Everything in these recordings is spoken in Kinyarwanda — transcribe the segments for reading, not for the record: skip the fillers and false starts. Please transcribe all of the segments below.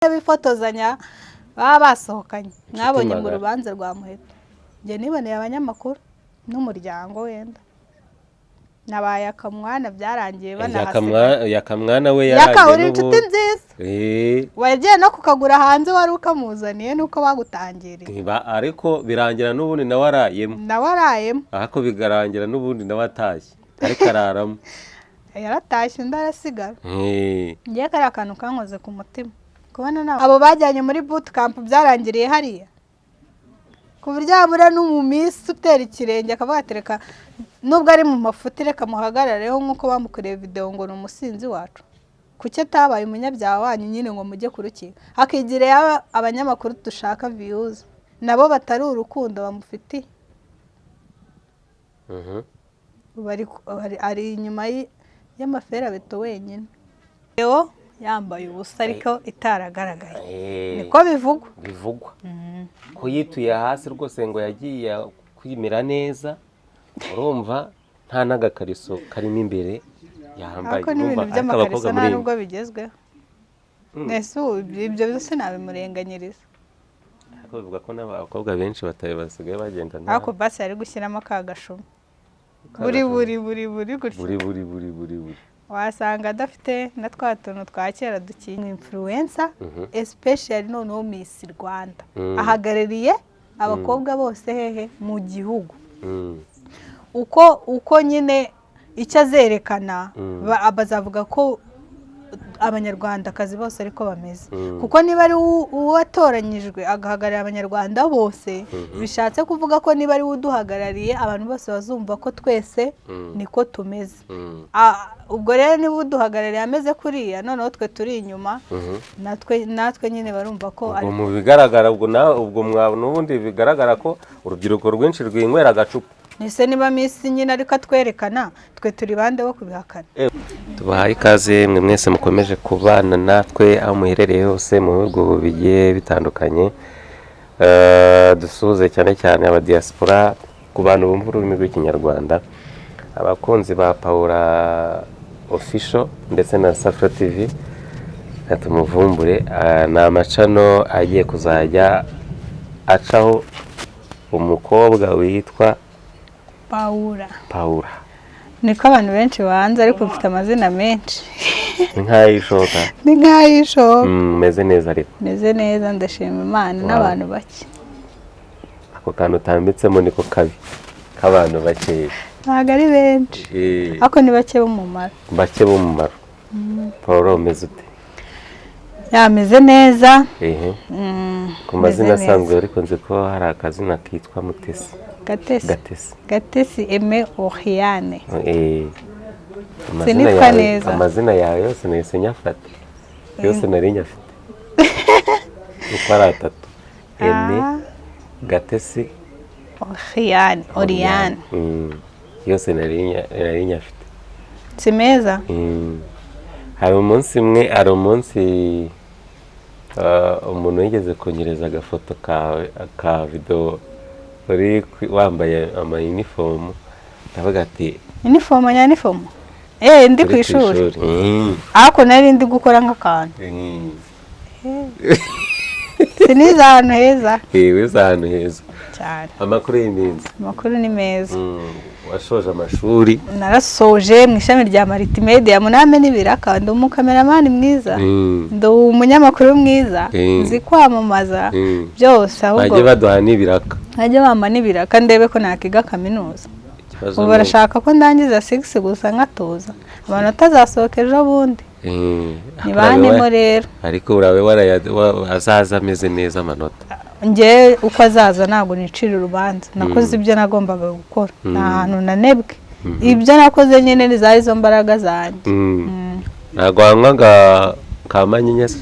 bifotozanya baba basohokanye mwabonye mu rubanza rwa Muheto nge niboneye abanyamakuru n'umuryango wenda nabaye akamwana byarangiye banahasiga yakamwana we yaraje inshuti nziza wagiye no kukagura hanze wari ukamuzaniye nuko bagutangiriye ariko birangira n'ubundi nawarayemo ahako bigarangira n'ubundi nawatashye ariko araramo yaratashye ndarasigara ngiye kari akantu kankoze ku mutima kubona nawe abo bajyanye muri bootcamp byarangiriye hariya ku buryo abura n'umumisi utera ikirenge akabatereka nubwo ari mu mafuti reka muhagarareho nk'uko bamukoreye video ngo n'umusinzi wacu kuki atabaye umunyabyaha wanyu nyine ngo mujye kurukira hakigire abanyamakuru dushaka views nabo batari urukundo bamufitiye ari inyuma y'amafera beto wenyine yo yambaye ubusa ariko itaragaragaye niko bivugwa ko yituye hasi rwose ngo yagiye kwimira neza urumva nta n'agakariso karimo imbere yambaye ariko n'ibintu by'amakariso nta nubwo bigezweho nese ibyo byose nabimurenganyiriza ariko bivuga ko n'abakobwa benshi basigaye bagenda ariko basi yari gushyiramo akagashumi buri gutya wasanga adafite na twa tuntu twa kera dukinya influencer especially noneho Miss Rwanda ahagarariye abakobwa bose hehe mu gihugu uko nyine icyo azerekana bazavuga ko abanyarwandakazi bose ariko bameze kuko niba ari uwatoranyijwe agahagararira abanyarwanda bose bishatse kuvuga ko niba ari uduhagarariye abantu bose bazumva ko twese niko tumeze ubwo rero niba uduhagarariye ameze kuriya noneho twe turi inyuma natwe nyine barumva ko ari mu bigaragara ubwo n'ubundi bigaragara ko urubyiruko rwinshi rwinywera agacupa nise niba Miss nyine ariko atwerekana twe turi bande bo kubihakana tubahaye ikaze mwe mwese mukomeje kubana natwe aho muherereye hose mu bihugu bigiye bitandukanye dusuhuze cyane cyane aba diaspora ku bantu bumva ururimi rw'ikinyarwanda abakunzi ba Paula Official ndetse na Safra TV natumuvumbure ni amacano agiye kuzajya acaho umukobwa witwa Paula niko abantu benshi banze ariko mfite amazina menshi ni nk'ayishoka meze neza ariko meze neza ndashima Imana n'abantu bake ako kantu utambitsemo niko kabi k'abantu bake ntabwo ari benshi ariko ni bake b'umumaro Paula umeze ute yameze neza ku mazina asanzwe ariko nzi ko hari akazina kitwa Mutesi Gatesi Aime Oriane sinitwa neza amazina yawe yose nahise nyafata yose nari nyafite uko ari atatu Aime Gatesi Oriane yose nari nyafite si meza hari umunsi umuntu yigeze kunyereza agafoto ka video uri wambaye uniform ndavuga ati uniform ndi ku ishuri ariko nari ndi gukora nk'akantu siniza ahantu heza wiza ahantu heza cyane amakuru ni meza washoje amashuri narasoje mu ishami rya multimedia muname n'ibiraka ndi umukameramani mwiza ndi umunyamakuru mwiza nzi kwamamaza byose ahubwo bajye baduha n'ibiraka bampa n'ibiraka ndebe ko nakiga kaminuza ubu barashaka ko ndangiza 6 gusa nkatoza abantu atazasohoka ejo bundi ni banemo rero ariko urabe azaza ameze neza amanota nge uko azaza ntabwo nicira urubanza nakoze ibyo nagombaga gukora nta hantu nanebwe ibyo nakoze nyine ni zari zo mbaraga zanjye ntabwo wanywaga kamanyinya se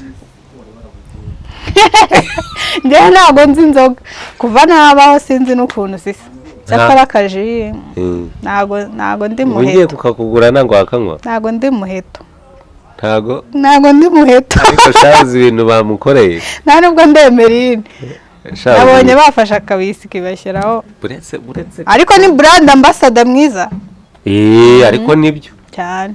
ngewe ntabwo nzi inzoga kuva nabaho sinzi n'ukuntu zisa cyakora akaji ntabwo ndi muheto ugiye kukakugura ntabwo wakanywa ntabwo ndi muheto ntabwo ndi muheto ariko shabuze ibintu bamukoreye nta nubwo ndemerine nabonye bafashe akabisi kibashyiraho ariko ni brand ambassador mwiza ariko nibyo cyane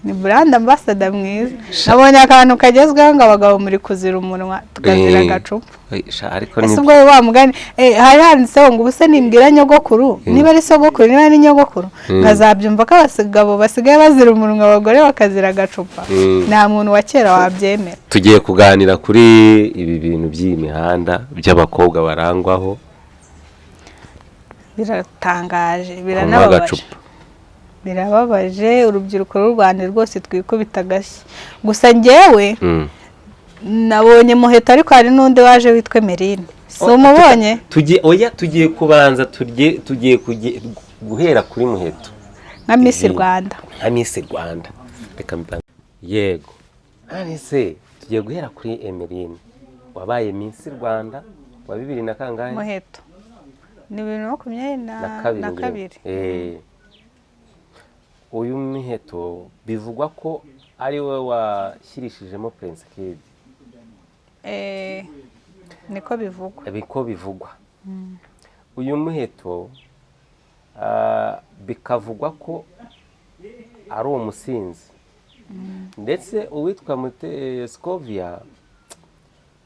ni brand ambassador mwiza nabonye akantu kagezweho ngo abagabo muri kuzira umunwa tukazira agacupa ariko ni ubwo wa mugani hari handitseho ngo ubuse nimbwira nyogokuru niba ari sogokuru niba ari nyogokuru nkazabyumva ko abagabo basigaye bazira umunwa abagore bakazira agacupa nta muntu wa kera wabyemera. Tugiye kuganira kuri ibi bintu by'imihanda by'abakobwa barangwaho biratangaje biranababaje birababaje urubyiruko rw'u Rwanda rwose twikubita agashyi gusa njyewe nabonye Muheto ariko hari n'undi waje witwa Merine si umubonye tugiye kubanza tugiye guhera kuri Muheto nka Miss Rwanda reka mbanza yego se tugiye guhera kuri Emeline wabaye Miss Rwanda wa 2000 na kangahe Muheto ni 2022 uyu Muheto bivugwa ko ari we washyirishijemo Prince Kid niko bivugwa uyu Muheto bikavugwa ko ari umusinzi ndetse uwitwa Scovia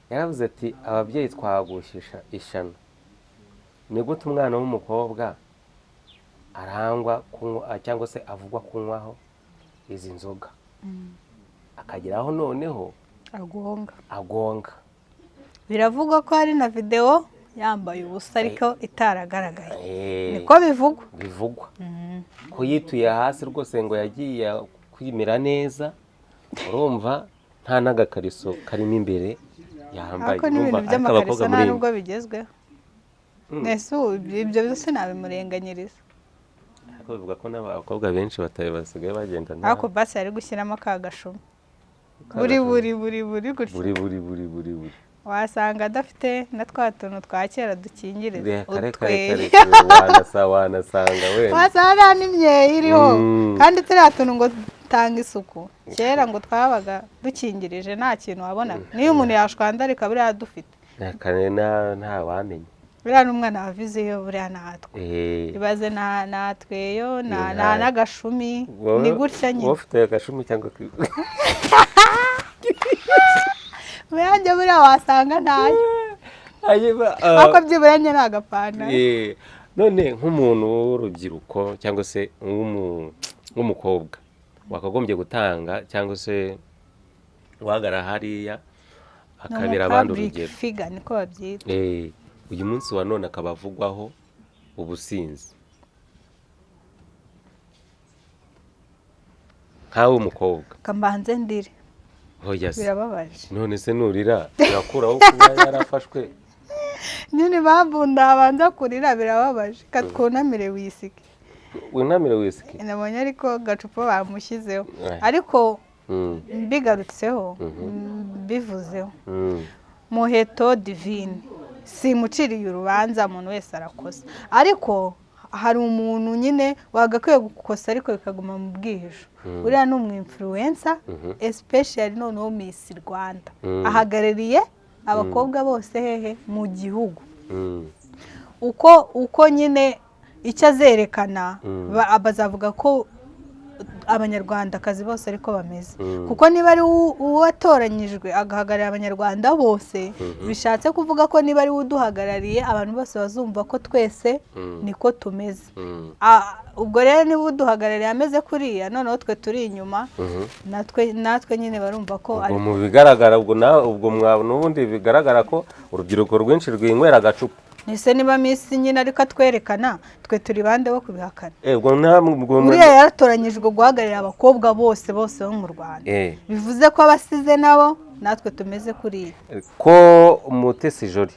yaravuze ati ababyeyi twagushisha ishano ni gute umwana w'umukobwa arangwa cyangwa se avugwa kunywaho izi nzoga akageraho noneho agonga biravugwa ko hari na video yambaye ubusa ariko itaragaragaye niko bivugwa ko yituye hasi rwose ngo yagiye kwimira neza urumva nta n'agakariso karimo imbere yambaye ariko n'ibintu by'amakariso nta nubwo bigezweho nese ibyo byose nabimurenganyiriza ariko bivuga ko n'abakobwa benshi basigaye bagenda ariko basi ari gushyiramo akagashumi buri wasanga adafite na twa tuntu twa kera dukingiriza utwe wanasanga wenda wasanga n'imyeyo iriho kandi turiya tuntu ngo tanga isuku kera ngo twabaga dukingirije nta kintu wabonaga niyo umuntu yashwandarika buriya dufite nta wamenya buriya n'umwana wavizeyo buriya natwe ibaze natweyo nta n'agashumi ni gutya nyine ufite agashumi cyangwa muyange buriya wasanga ntayo ariko byibura nye ni agapantaro none nk'umuntu w'urubyiruko cyangwa se nk'umukobwa wakagombye gutanga cyangwa se guhagarara hariya akabera abandi urugero niko babyita uyu munsi wa none akaba avugwaho ubusinzi nkawe umukobwa kambanze ndire birababaje none se nurira urakuraho kuba yarafashwe nyine babunda abanza kurira birababaje katwunamire wisike nabonye ariko gacupa bamushyizeho ariko mbigarutseho bivuzeho Muheto Divine simuciriye urubanza umuntu wese arakosa ariko hari umuntu nyine wagakwiye gukosa ariko bikaguma mu bwihisho uriya ni umwinfluencer especially noneho Miss Rwanda ahagarariye abakobwa bose hehe mu gihugu uko nyine icyo azerekana bazavuga ko abanyarwandakazi bose ariko bameze kuko niba ari uwatoranyijwe agahagararira abanyarwanda bose bishatse kuvuga ko niba ari uduhagarariye abantu bose bazumva ko twese niko tumeze ubwo rero niba uduhagarariye ameze kuriya noneho twe turi inyuma natwe nyine barumva ko ubwo mu bigaragara ubwo n'ubundi bigaragara ko urubyiruko rwinshi rwinywera agacupa nise niba Miss nyine ariko atwerekana twe turi bande bo kubihakana uriya yaratoranyijwe guhagararira abakobwa bose bo mu Rwanda bivuze ko abasize nabo natwe tumeze kuriya ko Mutesi Jolly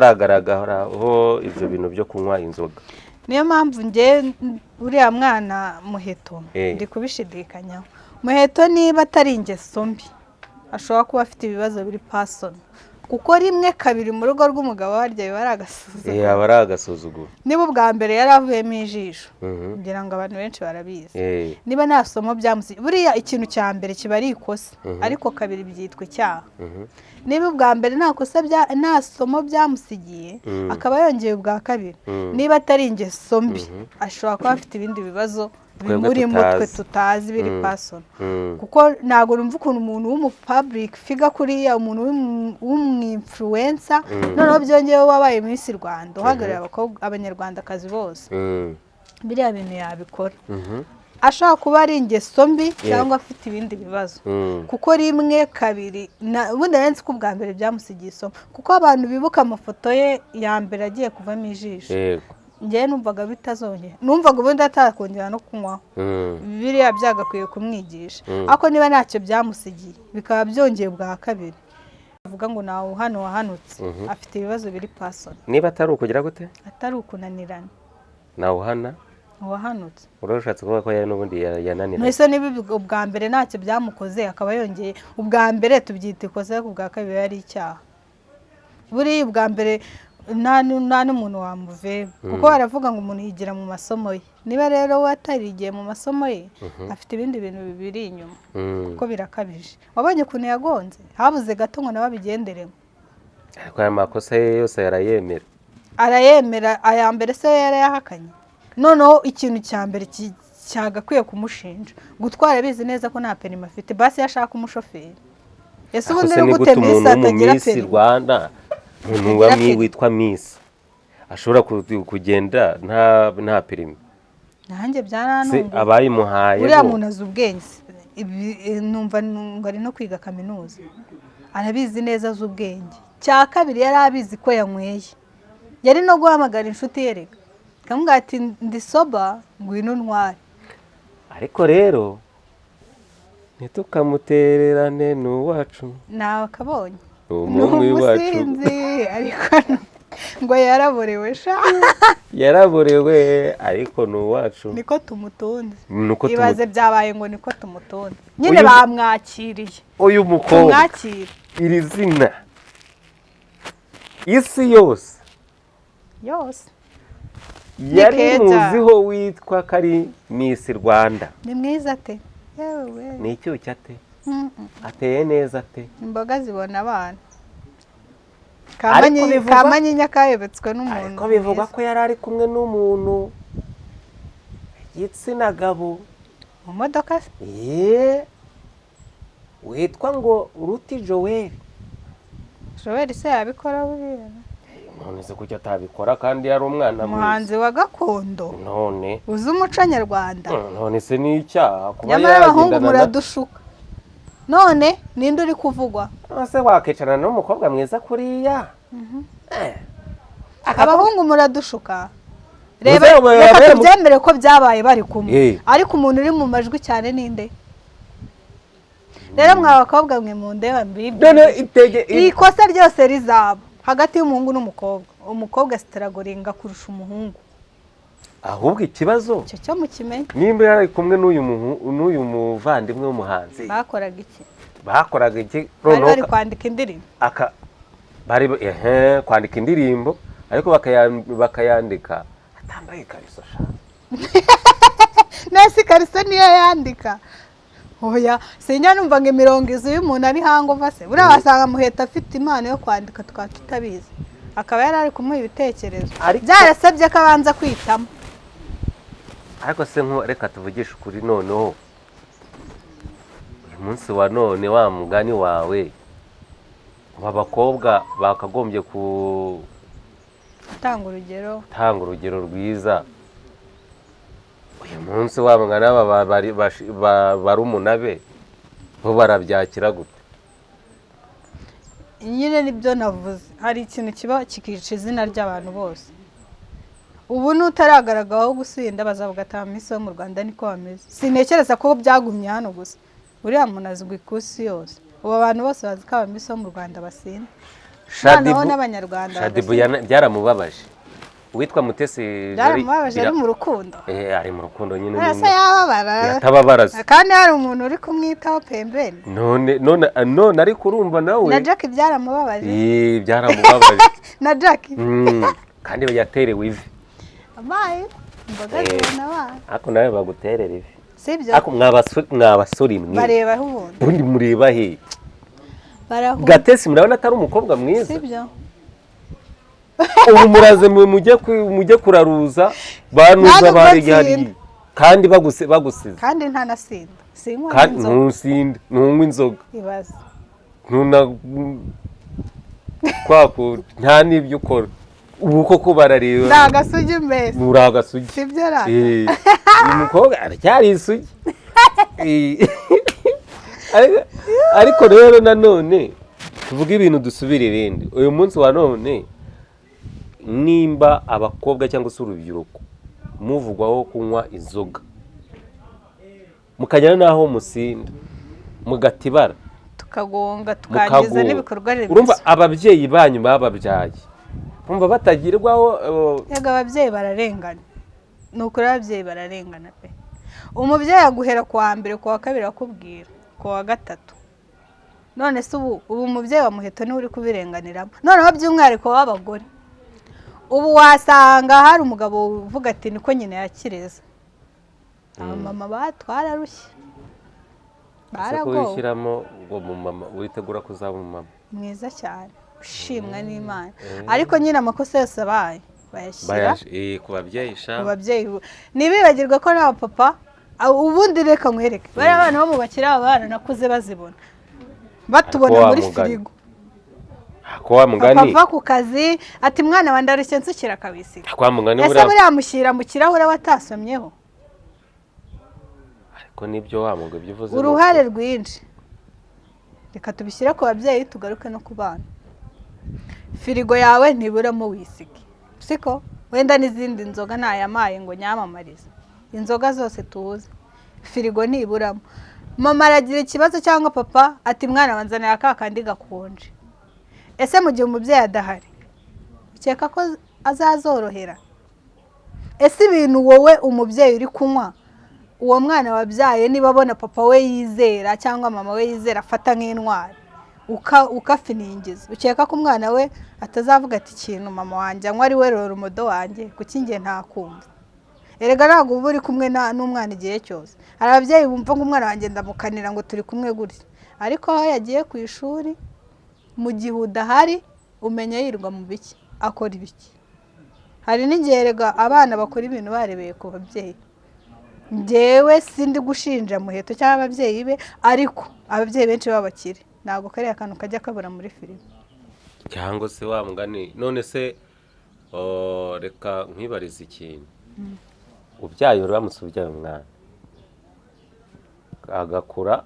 kataragaragaraho ibyo bintu byo kunywa inzoga niyo mpamvu nge uriya mwana Muheto ndi kubishidikanyaho Muheto niba atari ingeso mbi ashobora kuba afite ibibazo biri pasoni kuko rimwe kabiri mu rugo rw'umugabo warya biba ari agasuzuguro niba ubwa mbere yaravuyemo ijisho kugira ngo abantu benshi barabizi niba nta somo byamusigiye buriya ikintu cya mbere kiba ari ikosa ariko kabiri byitwa icyaha niba ubwa mbere nta somo byamusigiye akaba yongeye ubwa kabiri niba atari ingeso mbi ashobora kuba afite ibindi bibazo bimurimo twe tutazi biri personal kuko ntago numva ukuntu umuntu w'umupublic figure kuriya umuntu w'umwinfluencer noneho byongeyeho wabaye Miss Rwanda uhagarariye abakobwa abanyarwandakazi bose biriya bintu yabikora ashaka kuba ari ingeso mbi cyangwa afite ibindi bibazo kuko rimwe kabiri ubundi arenze ko bwa mbere byamusigiye isomo kuko abantu bibuka amafoto ye ya mbere agiye kuvamo ijisho njyewe numvaga bitazongera numvaga ubundi atakongera no kunywaho biriya byagakwiye kumwigisha ariko niba ntacyo byamusigiye bikaba byongeye bwa kabiri avuga ngo nawe hano wahanutse afite ibibazo biri personal niba atari ukugira gute atari ukunanirana nawe uhana wahanutse urashatse kuvuga ko yari n'ubundi yananira nese niba ubwa mbere ntacyo byamukoze akaba yongeye ubwa mbere tubyita ikosa ku bwa kabiri yari icyaha buri ubwa mbere nta n'umuntu wamuve kuko baravuga ngo umuntu yigira mu masomo ye niba rero we atarigiye mu masomo ye afite ibindi bintu bibiri inyuma kuko birakabije wabonye ukuntu yagonze habuze gato ngo nawe abigenderemo ariko aya makosa ye yose arayemera aya mbere se yarayahakanye noneho ikintu cya mbere cyagakwiye kumushinja gutwara bizi neza ko nta perimi afite basi yashaka umushoferi ese ubundi no gute Miss atagira perimi umuntu witwa Miss ashobora kugenda nta perimi nanjye byaranunguye abayimuhaye uriya muntu azi ubwenge numva ngo ari no kwiga kaminuza arabizi neza azi ubwenge cya kabiri yari abizi ko yanyweye yari no guhamagara inshuti yereka kamubwira ati ndi soba ngwino ntware ariko rero ntitukamutererane n'uwacu nawe akabonye umusinzi ariko ngo yaraborewe sha yaraborewe ariko n'uwacu niko tumutunze ibaze byabaye ngo niko tumutunze nyine bamwakiriye uyu mukobwa iri zina isi yose yari muziho witwa kari Miss Rwanda ni mwiza ate ni icyuki ate ateye neza ate imboga zibona abana kamanyinya kayobetswe n'umuntu ariko bivuga ko yari ari kumwe n'umuntu igitsina gabo mu modoka witwa ngo Ruti Joel se yabikora buriya none se kuki atabikora kandi yari umwana umuhanzi wa gakondo none uzi umuco nyarwanda none se ni icyaha kuba yaragendana abahungu muradushuka none ninde uri kuvugwa se wakicarana n'umukobwa mwiza kuriya abahungu muradushuka reba tubyemere ko byabaye bari kumwe ariko umuntu uri mu majwi cyane ninde rero mwa bakobwa mwe mu ndeba mbibwe ikosa ryose rizaba hagati y'umuhungu n'umukobwa umukobwa sitaragoringa kurusha umuhungu ahubwo ikibazo cyo mukimenye nimba yari kumwe n'uyu muvandimwe w'umuhanzi bakoraga iki bari kwandika indirimbo kwandika indirimbo ariko bakayandika atambaye ikariso nese ikariso niyo yandika oya sinya numva ngo imirongo izo y'umuntu ari hangova se buriya wasanga muheta afite impano yo kwandika tukaba tutabizi akaba yari ari kumuha ibitekerezo byarasabye ko abanza kwitamo ariko se reka tuvugishe ukuri noneho uyu munsi wa none wa mugani wawe abakobwa bakagombye gutanga urugero rwiza uyu munsi wabangana aba barumuna be bo barabyakira gute nyine nibyo navuze hari ikintu kiba kikica izina ry'abantu bose ubu n'utaragaragaho gusinda bazavuga ati Miss wo mu Rwanda niko bameze sintekereza ko byagumye hano gusa uriya muntu azwi ku isi yose ubu abantu bose bazi ko Miss wo mu Rwanda basinda Shadibu byaramubabaje witwa Mutesi byaramubabaje ari mu rukundo ari mu rukundo nyine ese yatababara kandi hari umuntu uri kumwitaho pembeni none ariko urumva nawe na Jack byaramubabaje byaramubabaje na Jack kandi yaterewe ivi abaye imboga zibona abana ariko nawe baguterera ivi sibyo ariko mwabasore mwe barebaho ubundi mureba he Gatesi murabona atari umukobwa mwiza sibyo ubu muraze mujye kuraruza banuza bari kandi bagusize kandi ntanasinda sinywa kandi inzoga ntusinda ntunywa inzoga ibaze nta n'ibyo ukora ubu koko barareba nta gasugi mbese uri agasugi sibyo rata uyu mukobwa aracyari isugi ariko rero nanone tuvuge ibintu dusubire ibindi uyu munsi wa none nimba abakobwa cyangwa se urubyiruko muvugwaho kunywa inzoga mukagera n'aho musinda mugatibara tukagonga tukangiza n'ibikorwa remezo urumva ababyeyi banyu bababyaye urumva batagirwaho yego ababyeyi bararengana ni ukuri ababyeyi bararengana pe umubyeyi aguhera ku wa mbere ku wa kabiri akubwira ku wa gatatu none se ubu umubyeyi wa muheto niwe uri kubirenganiramo noneho by'umwihariko w'abagore ubu wasanga hari umugabo uvuga ati niko nyine yakireza abamama batwararushye baragowe wishyiramo uwo mumama witegura kuzaba umumama mwiza cyane ushimwa n'Imana ariko nyine amakosa yose abaye bayashyira ku babyeyi ku babyeyi ntibibagirwe ko n'abapapa ubundi reka nkwereke bariya abana bo mu bakire abana nakuze bazibona batubona muri firigo papa ava ku kazi ati mwana wa ndarushye nsukira akabisiga ese buriya mushyira mu kirahure watasomyeho ariko nibyo wamuga ibyo uvuze uruhare rwinshi reka tubishyire ku babyeyi tugaruke no ku bana firigo yawe ntiburamo wisige siko wenda n'izindi nzoga ntayamaye ngo nyamamarize inzoga zose tuzi firigo ntiburamo mama aragira ikibazo cyangwa papa ati mwana wanzanira ka kandi gakonje ese mu gihe umubyeyi adahari ukeka ko azazorohera ese ibintu wowe umubyeyi uri kunywa uwo mwana wabyaye niba abona papa we yizera cyangwa mama we yizera afata nk'intwari ukafiningiza ukeka ko umwana we atazavuga ati ikintu mama wanjye anywa ari we roromodo wanjye kuki njye ntakumva erega ntabwo uba uri kumwe n'umwana igihe cyose hari ababyeyi bumva ngo umwana wanjye ndamukanira ngo turi kumwe gutya ariko aho yagiye ku ishuri mu gihe udahari umenya yirirwa mu biki akora ibiki hari n'igihe erega abana bakora ibintu barebeye ku babyeyi njyewe sindi gushinja muheto cyangwa ababyeyi be ariko ababyeyi benshi b'abakire ntabwo kariya kantu kajya kabura muri filime cyangwa se wa mugani none se reka nkwibarize ikintu ubyaye uramutse ubyaye umwana agakura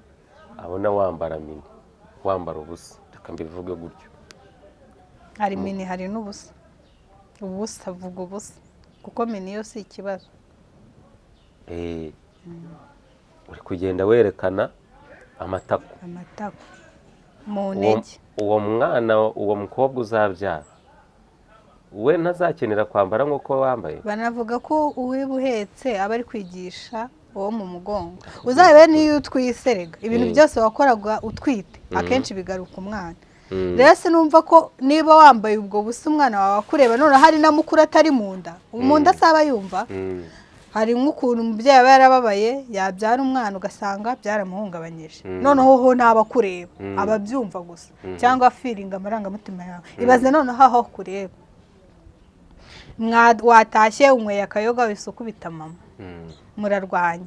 abona wambara mini wambara ubusa reka mbivuge gutyo hari mini hari n'ubusa ubusa vuga ubusa kuko mini yo si ikibazo uri kugenda werekana amatako mu ntege uwo mwana uwo mukobwa uzabyara we ntazakenera kwambara nk'uko wambaye banavuga ko uwiba uhetse aba ari kwigisha uwo mu mugongo uzabe niyo utwiserega ibintu byose wakoraga utwite akenshi bigaruka umwana rero sinumva ko niba wambaye ubwo busa umwana wawe akureba none hari na mukuru atari mu nda mu nda asaba yumva hari nk'ukuntu umubyeyi aba yarababaye yabyara umwana ugasanga byaramuhungabanyije noneho ho ntaba akureba aba abyumva gusa cyangwa afiringa amarangamutima yawe ibaze noneho aho kureba watashye unyweye akayoga wese ukubita mama murarwanya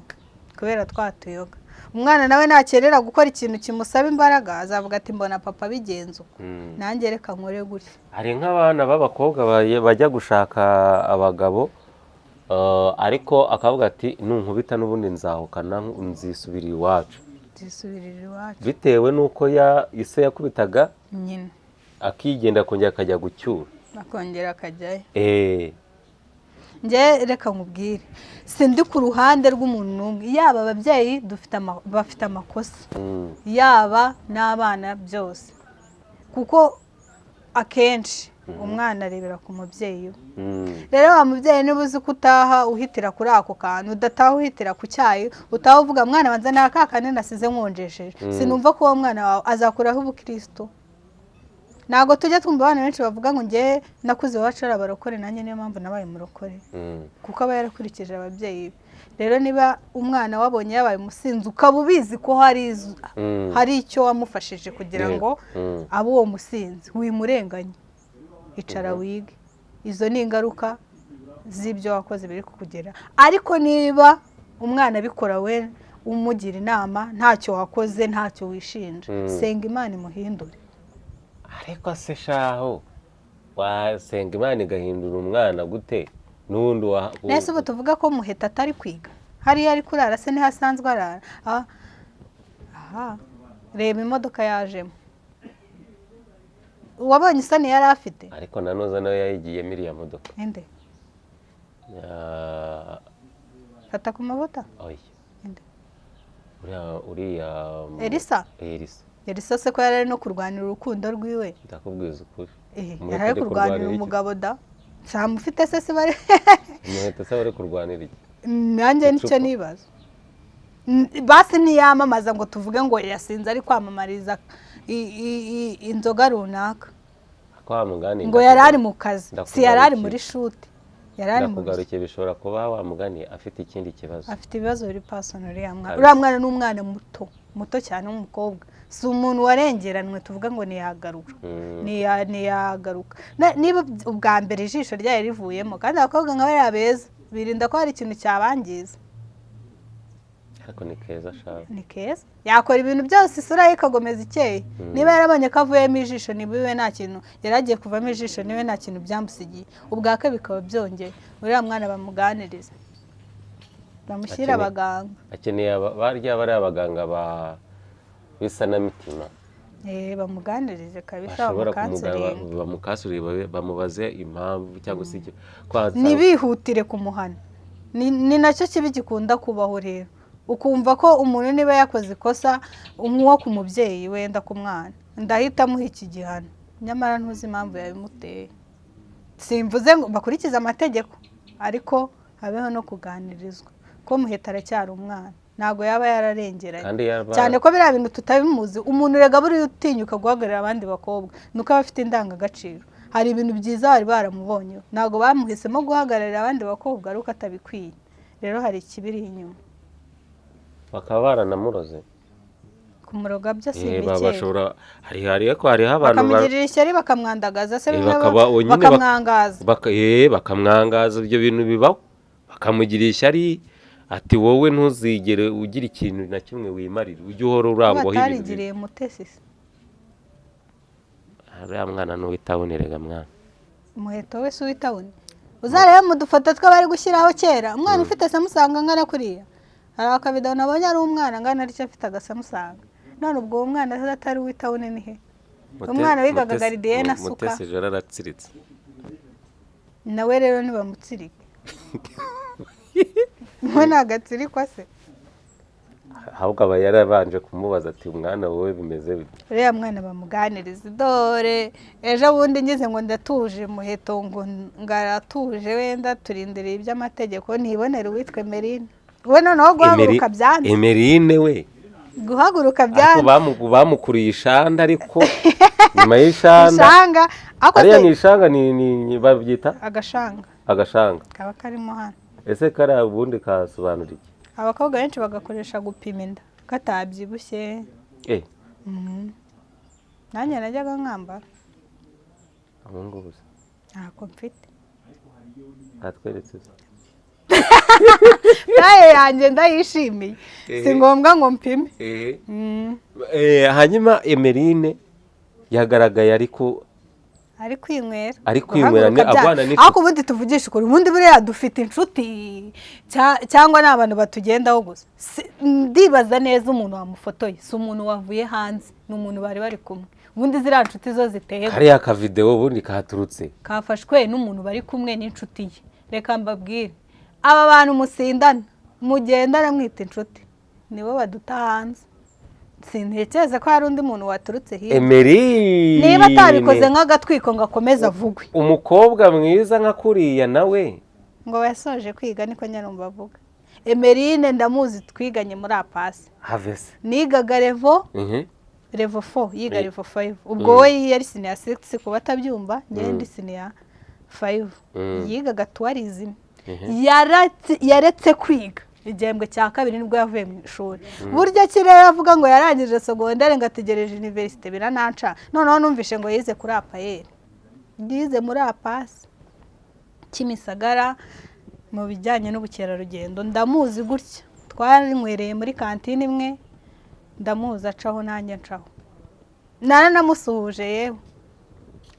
kubera twatuyoga umwana nawe nakerera gukora ikintu kimusaba imbaraga azavuga ati mbona papa bigenza uko nanjye reka nkore gutya hari nk'abana b'abakobwa bajya gushaka abagabo ariko akavuga ati nunkubita n'ubundi nzahukana nzisubirira iwacu bitewe n'uko ise yakubitaga nyine akigenda akongera akajya gucyura akongera akajyayo njye reka nkubwire sindi ku ruhande rw'umuntu n'umwe yaba ababyeyi bafite amakosa yaba n'abana byose kuko akenshi umwana arebera ku mubyeyi we rero wa mubyeyi niba uzi ko utaha uhitira kuri ako kantu udataha uhitira ku cyayi utaha uvuga mwana wanjye nta kakane nasize nkonjesheje sinumva ko uwo mwana wawe azakuraho ubukristo ntabwo tujya twumva abana benshi bavuga ngo njye nakuze iwacu ari abarokore nanjye niyo mpamvu nabaye umurokore kuko aba yarakurikije ababyeyi be rero niba umwana wabonye yabaye umusinzi ukaba ubizi ko hari icyo wamufashije kugira ngo abe uwo musinzi wimurenganye icara wige izo ni ingaruka z'ibyo wakoze biri kukugera ariko niba umwana abikora we umugira inama ntacyo wakoze ntacyo wishinja senga Imana imuhindure. ariko se shaho wasenga Imana igahindura umwana gute n'undi nese ubu tuvuga ko Muheta atari kwiga hariya ari kurara se ntihasanzwe arara. Aha reba imodoka yajemo wabonye isani yari afite ariko nanoza nayo yayigiyemo iriya modoka inde fata ku mavuta oya inde uriya Elisa se ko yari no kurwanira urukundo rwiwe ndakubwiza ukuri yari ari kurwanira umugabo da cyamufite se bari Muheta se bari kurwanira iki nanjye nicyo nibaza basi ntiyamamaza ngo tuvuge ngo yasinze ari kwamamariza inzoga runaka ngo yari ari mu kazi si yari ari muri shuti yari ari mu kugarukiye bishobora kuba wa mugani afite ikindi kibazo afite ibibazo biri personal uriya mwana n'umwana muto cyane w'umukobwa si umuntu warengeranwe tuvuga ngo ntiyagaruka niba ubwa mbere ijisho ryayo rivuyemo kandi abakobwa nka bariya beza birinda ko hari ikintu cyabangiza. ariko ni keza shaka ni keza yakora ibintu byose isura ye ikagomeza ikeye niba yarabonye ko avuyemo ijisho nibiwe nta kintu yaragiye kuvamo ijisho niwe nta kintu byamusigiye ubwake bikaba byongeye uriya mwana bamuganiriza bamushyira abaganga akeneye barya bari abaganga b'isanamitima bamuganirize kabisa bamukasuriye bamubaze impamvu cyangwa se ntibihutire kumuhana ni nacyo kibi gikunda kubaho rero ukumva ko umuntu niba yakoze ikosa nk'uwo ku mubyeyi wenda ku mwana ndahita amuha iki gihano nyamara ntuzi impamvu yabimuteye. Simvuze ngo bakurikize amategeko ariko habeho no kuganirizwa ko Muheta aracyari umwana ntago yaba yararengeranye cyane ko biriya bintu tutabimuzi. Umuntu rega buri utinyuka guhagarara abandi bakobwa nuko aba afite indangagaciro. Hari ibintu byiza bari baramubonye ntago bamuhisemo guhagararira abandi bakobwa aruko atabikwiye. Rero hari ikibiri inyuma bakaba baranamuroze kumuroga byo simbikeye bashobora hari abantu bakamugirira ishyari bakamwandagaza se bakamwangaza bakamwangaza ibyo bintu bibaho bakamugirira ishyari ati wowe ntuzigere ugira ikintu na kimwe wimarira ujye uhora urangwaho ibintu batarigiriye Mutesi ariya mwana n'uwitaboneraga mwana Muheto we se uwitabone uzarebe mu dufoto tw'abari gushyiraho kera umwana ufite Samusanga ngana kuriya hari akabido nabonye ari umwana ngana ari cyo afite agasamusanga none ubwo uwo mwana atari uwitabone ni he umwana wigaga garidiye na suka Mutesi jara aratsiritse nawe rero nibamutsirike mwe nagatsirikwa se ahubwo aba yarabanje kumubaza ati umwana wowe bimeze bite uriya mwana bamuganiriza dore ejo bundi ngize ngo ndatuje Muheto ngo ngaratuje wenda turindiriye iby'amategeko ntibonere uwitwe Emerine we noneho guhaguruka byanze Emerine we guhaguruka byanze bamukuriye ishanda ariko nyuma y'ishanda ariya ni ishanga ni babyita agashanga kaba karimo hano ese kariya ubundi kasobanura iki abakobwa benshi bagakoresha gupima inda katabyibushye nanjye najyaga nkambara ngubu ntako mfite atweretse naye yanjye ndayishimiye si ngombwa ngo mpime hanyuma Emerine yagaragaye ari kwinywera abana n'inshuti ariko ubundi tuvugisha ukuri ubundi buriya dufite inshuti cyangwa ni abantu batugendaho gusa ndibaza neza umuntu wamufotoye si umuntu wavuye hanze ni umuntu bari kumwe ubundi ziriya nshuti zo ziteye kariya kavideo ubundi katurutse kafashwe n'umuntu bari kumwe n'inshuti ye reka mbabwire aba bantu musindana mugendana mwita inshuti nibo baduta hanze sintekereza ko hari undi muntu waturutse hirya Emerine niba atabikoze nk'agatwiko ngo akomeze avugwe umukobwa mwiza nka kuriya nawe ngo yasoje kwiga niko nyarumva avuga Emerine ndamuzi twiganye muri apasi havese nigaga level 4 yiga level 5 ubwo we yari senior 6 kuba atabyumva njye ndi senior 5 yigaga tourism yaretse kwiga igihembwe cya kabiri nibwo yavuye mu ishuri buryo kirere avuga ngo yarangije secondaire ngategereje university birananca noneho numvishe ngo yize kuri apayeri yize muri apasi Kimisagara mu bijyanye n'ubukerarugendo ndamuzi gutya twarinywereye muri kantine imwe ndamuzi acaho nanjye ncaho naranamusuhuje yewe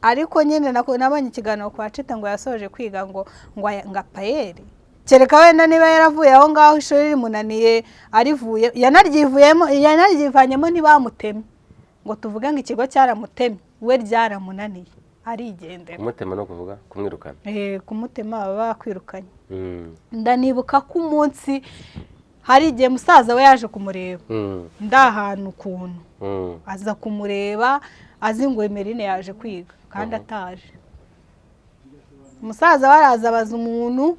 ariko nyine nabonye ikiganiro kwa Cita ngo yasoje kwiga ngo payeri kereka wenda niba yaravuye aho ngaho ishuri rimunaniye arivuye yanaryivanyemo ntibamutemye ngo tuvuge ngo ikigo cyaramutemye we ryaramunaniye arigendera. Kumutema no kuvuga kumwirukana? Kumutema baba bakwirukanye. Ndanibuka ko umunsi hari igihe musaza we yaje kumureba ndahantu ukuntu aza kumureba azi ngo Emeline yaje kwiga kandi ataje. Umusaza waraza abaza umuntu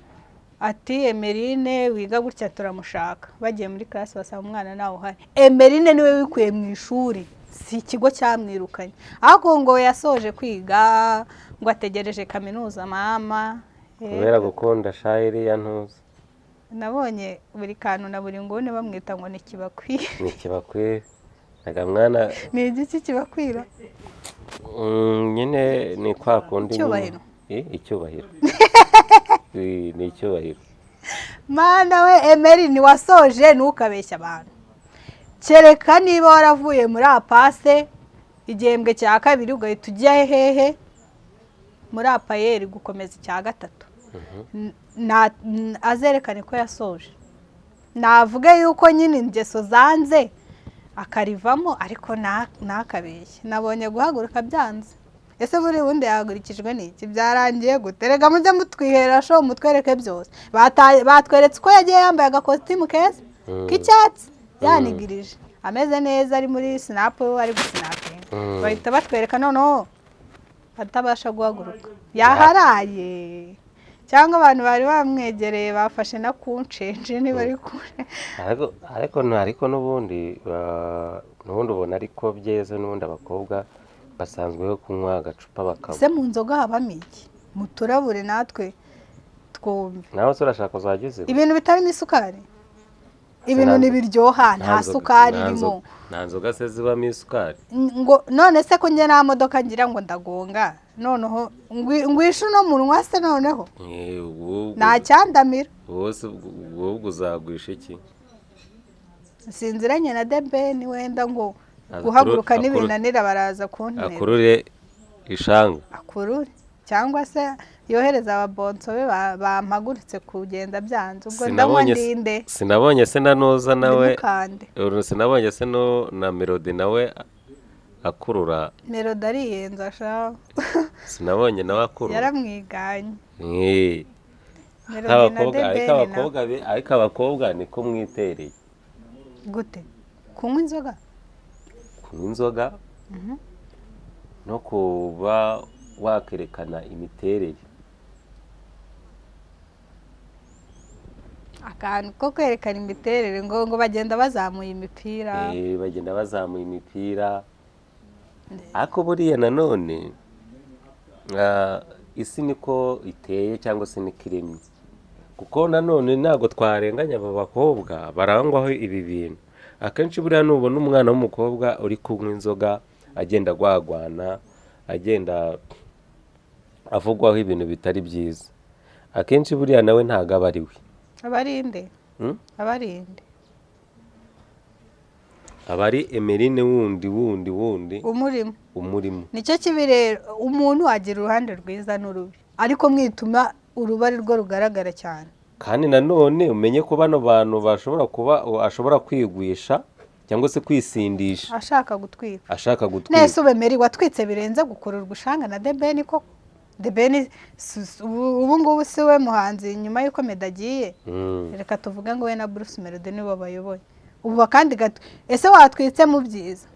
ati Emeline wiga gutya turamushaka. Bagiye muri class basaba umwana nawe uhari. Emeline niwe wikuye mu ishuri si ikigo cyamwirukanye. Ahubwo ngo yasoje kwiga ngo ategereje kaminuza mama. Kubera gukunda shayiri ya ntuza. Nabonye buri kantu na buri ngone bamwita ngo ni kibakwiye. Ni kibakwiye. Naga mwana ni igiki kibakwira? Nyine ni kwa kundi icyubahiro. Icyubahiro. Ni icyubahiro. Mana we Emeline wasoje ntukabeshya abantu. Kereka niba waravuye muri apase igihembwe cya kabiri ugahita ujya hehe muri apayeri gukomeza icya gatatu. Azerekane ko yasoje. Navuge yuko nyine ingeso zanze akarivamo ariko nakabeshye. Nabonye guhaguruka byanze. Ese buri wundi yahagurikijwe n'iki? Byarangiye guterega mujye mutwihera sho mutwereke byose. Batweretse ko yagiye yambaye agakositimu keza k'icyatsi yanigirije ameze neza ari muri snap ari gusinapinga. Bahita batwereka noneho atabasha guhaguruka yaharaye cyangwa abantu bari bamwegereye bafashe na kuncenje ni bari kure. ariko n'ubundi ubona ariko byeze n'ubundi abakobwa basanzweho kunywa agacupa bakaba. Se mu nzoga habamo iki? Muturabure natwe twumve. Nawe urashaka uzagize ibintu bitarimo isukari? Ibintu nibiryoha nta sukari irimo. Nta nzoga se zibamo isukari? Ngo none se ko nge nta modoka ngira ngo ndagonga noneho ngwishu no munwa se noneho nta cyandamira. Wose ubwo uzagwisha iki? Sinziranye na Debeni wenda ngo guhaguruka n'ibinanira baraza kuntera. Akurure ishanga. Akurure cyangwa se yohereza ababonso be bampaguritse kugenda byanze. Ubwo ndamwandinde. Sinabonye se nanoza nawe. Sinabonye se no na Melody nawe akurura. Melody ariyenza sha. Sinabonye nawe akurura. Yaramwiganye. Ariko abakobwa niko mwitereye. Gute? Kunywa inzoga? Kunywa inzoga no kuba wakerekana imiterere. Akantu ko kwerekana imiterere ngo bagenda bazamuye imipira. Bagenda bazamuye imipira. Ako buriya nanone isi niko iteye cyangwa se nikiremye. Kuko nanone ntago twarenganya aba bakobwa barangwaho ibi bintu. Akenshi buriya nubona umwana w'umukobwa uri kunywa inzoga agenda gwagwana agenda avugwaho ibintu bitari byiza. Akenshi buriya nawe ntago abariwe. Abarinde? Abarinde. Abari Emeline wundi umurimo. Nicyo kibi rero umuntu agira uruhande rwiza n'urubi. Ariko mwituma urubari rwo rugaragara cyane. Kandi nanone umenye ko bano bantu ashobora kwigwisha cyangwa se kwisindisha. Ashaka gutwika. Nese ubemeri watwitse birenze gukururwa ushanga na Debeni ko. Debeni ubu ngubu si we muhanzi nyuma yuko Medagiye. Reka tuvuga ngo we na Bruce Melody nibo bayoboye. Ubu kandi gato. Ese watwitse mu byiza?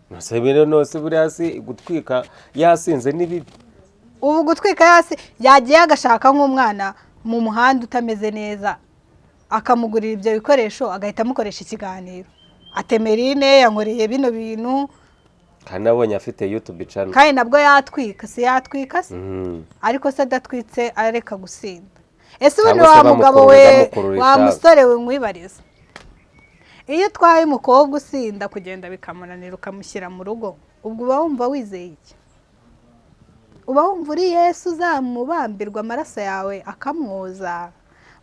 Nasebere nose buri hasi gutwika yasinze nibibi. Ubu gutwika yasi yagiye agashaka nk'umwana mu muhanda utameze neza akamugurira ibyo bikoresho agahita amukoresha ikiganiro. Atemerine yankoreye bino bintu kandi nabonye afite YouTube channel. Kandi nabwo yatwika se yatwika se. Ariko se adatwitse areka gusinda. Ese ubundi wa mugabo we wa musore we mwibariza. Iyo twaye umukobwa usinda kugenda bikamunanira ukamushyira mu rugo ubwo uba wumva wizeye iki? Uba wumva uri Yesu uzamubambirwa amaraso yawe akamwoza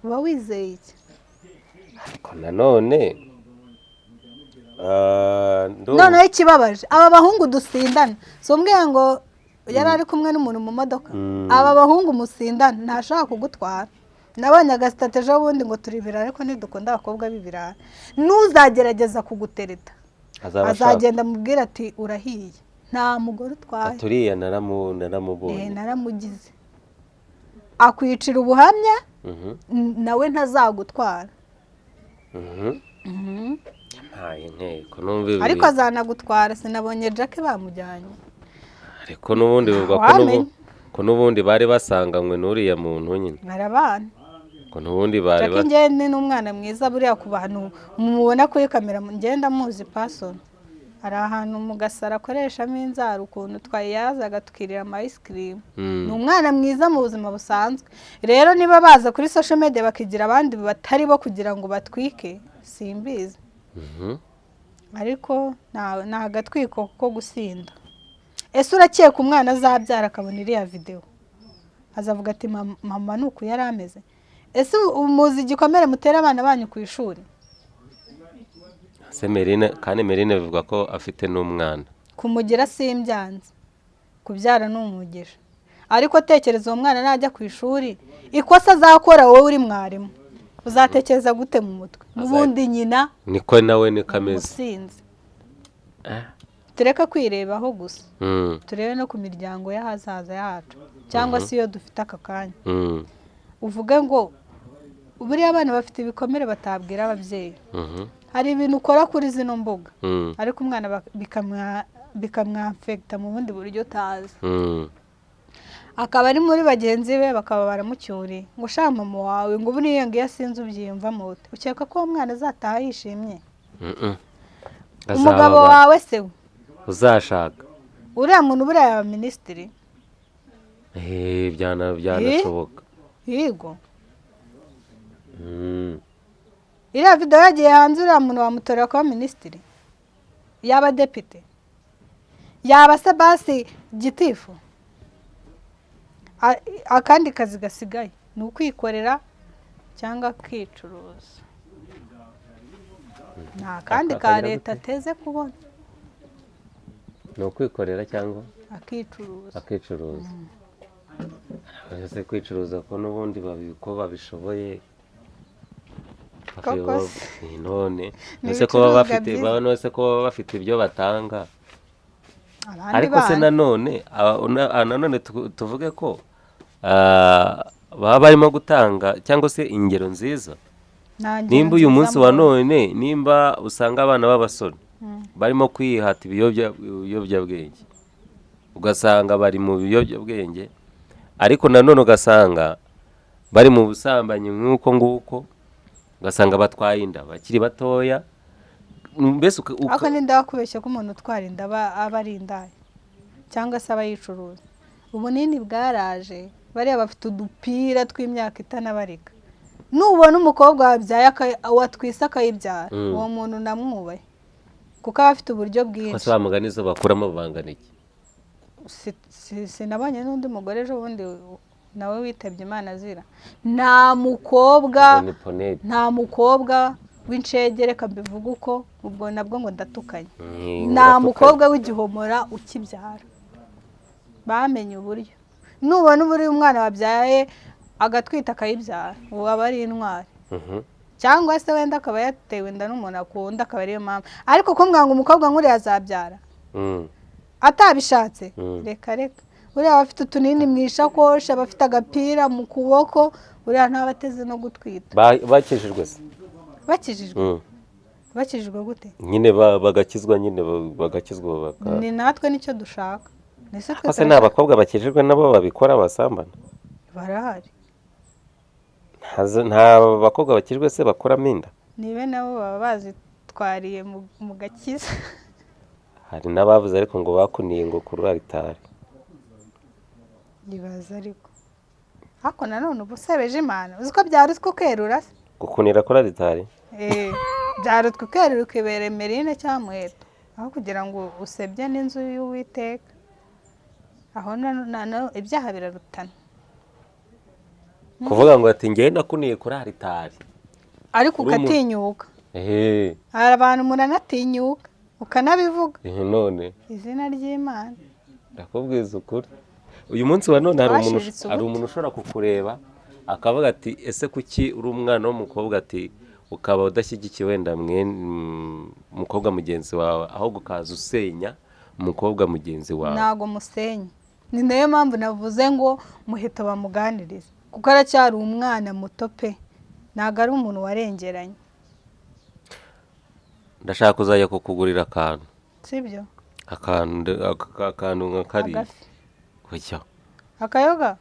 uba wizeye iki? ariko nanone noneho ikibabaje aba bahungu dusindana si umbwiye ngo yari ari kumwe n'umuntu mu modoka, aba bahungu musindana ntashaka kugutwara. Nabonye agasitati ejo bundi ngo turi ibirara ariko ntidukunda abakobwa b'ibirara. N'uzagerageza kugutereta azagenda amubwira ati urahiye, nta mugore utwaye. turiya naramubonye naramugize akwicira ubuhamya nawe ntazagutwara. Ariko azanagutwara. Sinabonye Jack bamujyanye, ariko n'ubundi bivuga ko n'ubundi bari basanganywe n'uriya muntu nyine barabana. ko n'ubundi bari Jack ngende n'umwana mwiza buriya ku bantu mubona kuri kamera ngenda muzi person. Hari ahantu mu Gasara akoreshamo inzara ukuntu twayazaga tukirira ama ice cream. Ni umwana mwiza mu buzima busanzwe. Rero niba baza kuri social media bakigira abandi batari bo kugira ngo batwike simbizi. Ariko nta gatwiko ko gusinda. Ese urakeka umwana azabyara akabona iriya video azavuga ati mama nuko yari ameze? Ese umuzi igikomere mutera abana banyu ku ishuri? Merine kandi Merine bivuga ko afite n'umwana. Kumugira simbyanze, kubyara n'umugisha. Ariko tekereza uwo mwana najya ku ishuri ikosa azakora wowe uri mwarimu uzatekereza gute mu mutwe? N'ubundi nyina niko nawe ni kameze. Tureka kwirebaho gusa, turebe no ku miryango y'ahazaza yacu cyangwa se iyo dufite aka kanya. Uvuge ngo buriya abana bafite ibikomere batabwira ababyeyi. Hari ibintu ukora kuri zino mbuga ariko umwana bikamwafekta mu bundi buryo utazi. Akaba ari muri bagenzi be bakaba baramucyuriye ngo sha mama wawe ngo buriya ngo yasinze ubyiyumva mute. Ukeka ko umwana azataha yishimye? Umugabo wawe se uzashaka uriya muntu buriya yaba minisitiri? byanashoboka. Yego. Iriya video yagiye hanze uriya muntu wamutorera kuba minisitiri? Yaba depite? Yaba se basi gitifu? Akandi kazi gasigaye ni ukwikorera cyangwa kwicuruza. Nta kandi ka leta ateze kubona. Ni ukwikorera cyangwa akicuruza. Ese kwicuruza ko n'ubundi ko babishoboye none ese ko baba bafite ibyo batanga. Ariko se nanone tuvuge ko baba barimo gutanga cyangwa se ingero nziza. Nimba uyu munsi wa none nimba usanga abana b'abasore barimo kwihata ibiyobyabwenge, ugasanga bari mu biyobyabwenge, ariko nanone ugasanga bari mu busambanyi nk'uko nguko, ugasanga batwaye inda bakiri batoya. Mbese ako ninda kubeshya ko umuntu utwara inda aba ari indaya cyangwa se aba yicuruza. Ubunini bwaraje, bariya bafite udupira tw'imyaka itanabarika. Nubona umukobwa wabyaye watwise akayibyara, uwo muntu namwubaye kuko aba afite uburyo bwinshi. Ese bamugana izo bakuramo bangana iki? Sinabonye n'undi mugore ejo bundi nawe witabye Imana azira. Nta mukobwa w'incegere kambivuga uko ubwo nabwo ngo ndatukanye. Nta mukobwa w'igihomora ukibyara. Bamenye uburyo. Nubona uburi umwana wabyaye agatwita akayibyara uwo aba ari intwari. Cyangwa se wenda akaba yatewe inda n'umuntu akunda akaba ariyo mama. Ariko kumbwira ngo umukobwa nk'uriya azabyara atabishatse, reka uriya bafite utunini mu ishakoshi, abafite agapira mu kuboko, uriya ntabateze no gutwita. Bakijijwe se? Bakijijwe gute? Nyine bagakizwa, nyine bagakizwa ni natwe nicyo dushaka. Ese n'abakobwa bakijijwe nabo babikora basambana? Barahari. Nta bakobwa bakijijwe se bakuramo inda? Nibe nabo baba bazitwariye mu gakiza. Hari n'abavuze ariko ngo bakuniye ngo kuri altari. Nibaza ariko hako nanone ubusebeje Imana uzi ko byarutse ukerura se? Gukunira kuri altari? Byarutse ukerura ukibere Merine cyangwa Muheto aho kugira ngo usebye n'inzu y'Uwiteka. Aho ibyaha birarutana. kuvuga ngo ati ngenda kuniye kuri aritari ariko ukatinyuka. Hari abantu muranatinyuka ukanabivuga. None izina ry'Imana ndakubwiza ukuri uyu munsi wa none hari umuntu ushobora kukureba akavuga ati ese kuki uri umwana w'umukobwa ati ukaba udashyigikiye wenda umukobwa mugenzi wawe aho gukaza usenya umukobwa mugenzi wawe. ntago musenya, ni nayo mpamvu navuze ngo Muheto bamuganirize kuko aracyari umwana muto pe, ntago ari umuntu warengeranye. Ndashaka kuzajya kukugurira akantu, sibyo? akantu nka kariya kujya akayoga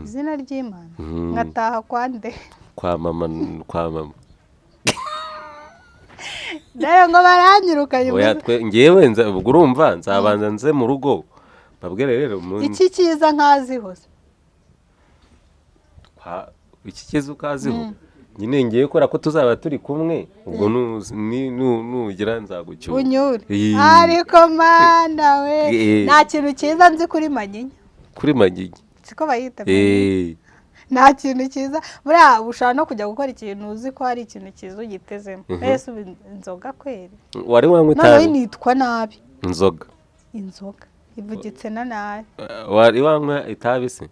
izina ry'Imana ngataha kwande kwa mama Dayo ngo baranyirukanye. Ngewe urumva nzabanza nze mu rugo babwire rero iki cyiza nkaziho iki cyiza ukaziho nyine ngiye kora ko tuzaba turi kumwe ubwo nugira nzagucyura unyure. Ariko mana we nta kintu cyiza nzi kuri Manyinya siko bayita. Nta kintu cyiza buriya ushaka no kujya gukora ikintu uzi ko hari ikintu cyiza ugitezemo. Ese inzoga kweri wari wanywa itabi? Nawe nitwa nabi inzoga ivugitse na nabi. Wari wanywa itabi se?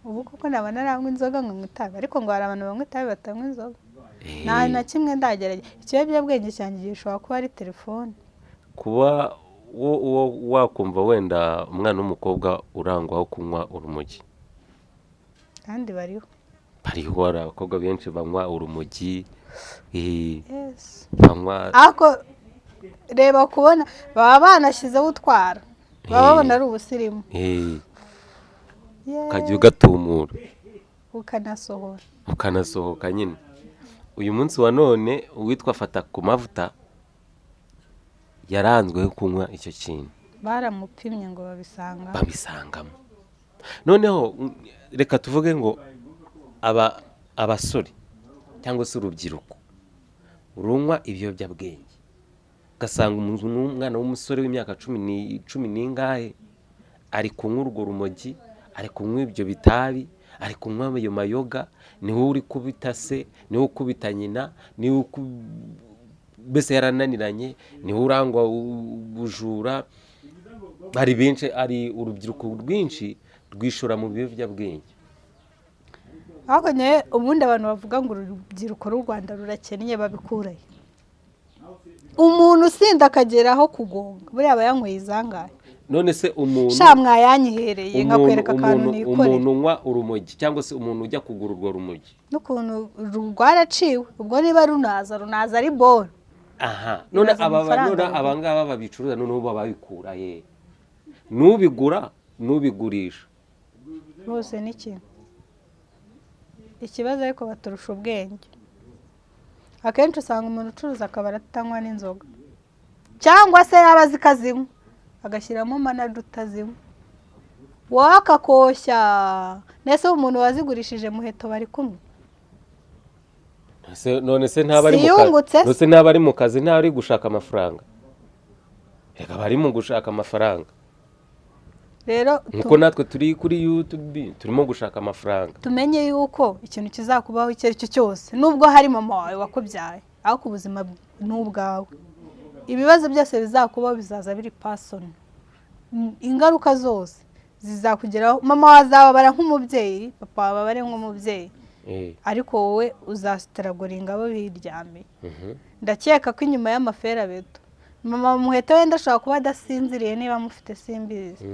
Ubu koko naba naranywa inzoga nkanywa itabi, ariko ngo hari abantu banywa itabi batanywa inzoga. Nta na kimwe ndagerageza. Ikiyobyabwenge cyanjye gishobora kuba ari telefone. Kuba wakumva wenda umwana w'umukobwa urangwaho kunywa urumogi, kandi bariho hari abakobwa benshi banywa urumogi banywa. Ako reba kubona baba banashyizeho utwara baba babona ari ubusirimu. ukajya ugatumura ukanasohoka nyine. Uyu munsi wa none uwitwa Fata ku mavuta yaranzweho kunywa icyo kintu, baramupimye ngo babisangamo. Noneho reka tuvuge ngo abasore cyangwa se urubyiruko runywa ibiyobyabwenge, ugasanga umwana w'umusore w'imyaka 10 n'ingahe ari kunywa urwo rumogi, ari kunywa ibyo bitabi, ari kunywa ayo mayoga. Niwe uri kubita se, niwe ukubita nyina, niwe mbese yarananiranye, niwe urangwa ubujura. Bari benshi, ari urubyiruko rwinshi rwishora mu biyobyabwenge. Ahubwo nye ubundi abantu bavuga ngo urubyiruko rw'u Rwanda rurakennye babikuraye. Umuntu usinda akageraho kugonga buriya aba yanyweye izangahe. None se umuntu mwayanyihereye nkakwereka akantu nikorera. Umuntu unywa urumogi cyangwa se umuntu ujya kugura urwo rumogi n'ukuntu rwaraciwe, ubwo niba runaza ari boro. None abangaba babicuruza noneho babikura ye, nubigura nubigurisha bose n'ikintu. Ikibazo ariko baturusha ubwenge. Akenshi usanga umuntu ucuruza akaba aratanywa n'inzoga, cyangwa se yaba azi kazinywa agashyiramo manager utazinywa wakakoshya. Nese umuntu wazigurishije Muheto bari kumwe. None se ntabari mu kazi ntari gushaka amafaranga. Reka bari mu gushaka amafaranga. Rero nkuko natwe turi kuri YouTube turimo gushaka amafaranga. Tumenye yuko ikintu kizakubaho icyo ari cyo cyose, nubwo hari mama wawe wakubyaye, aho kubuzima n'ubwawe. Ibibazo byose bizakubaho bizaza biri personal. Ingaruka zose zizakugeraho. Mama wazababara nk'umubyeyi, papa wababare nk'umubyeyi, ariko wowe uzasitaragura ingabo biryamiye. Ndakeka ko inyuma y'amafera beto mama Muheto wenda ashobora kuba adasinziriye niba mufite simbizi,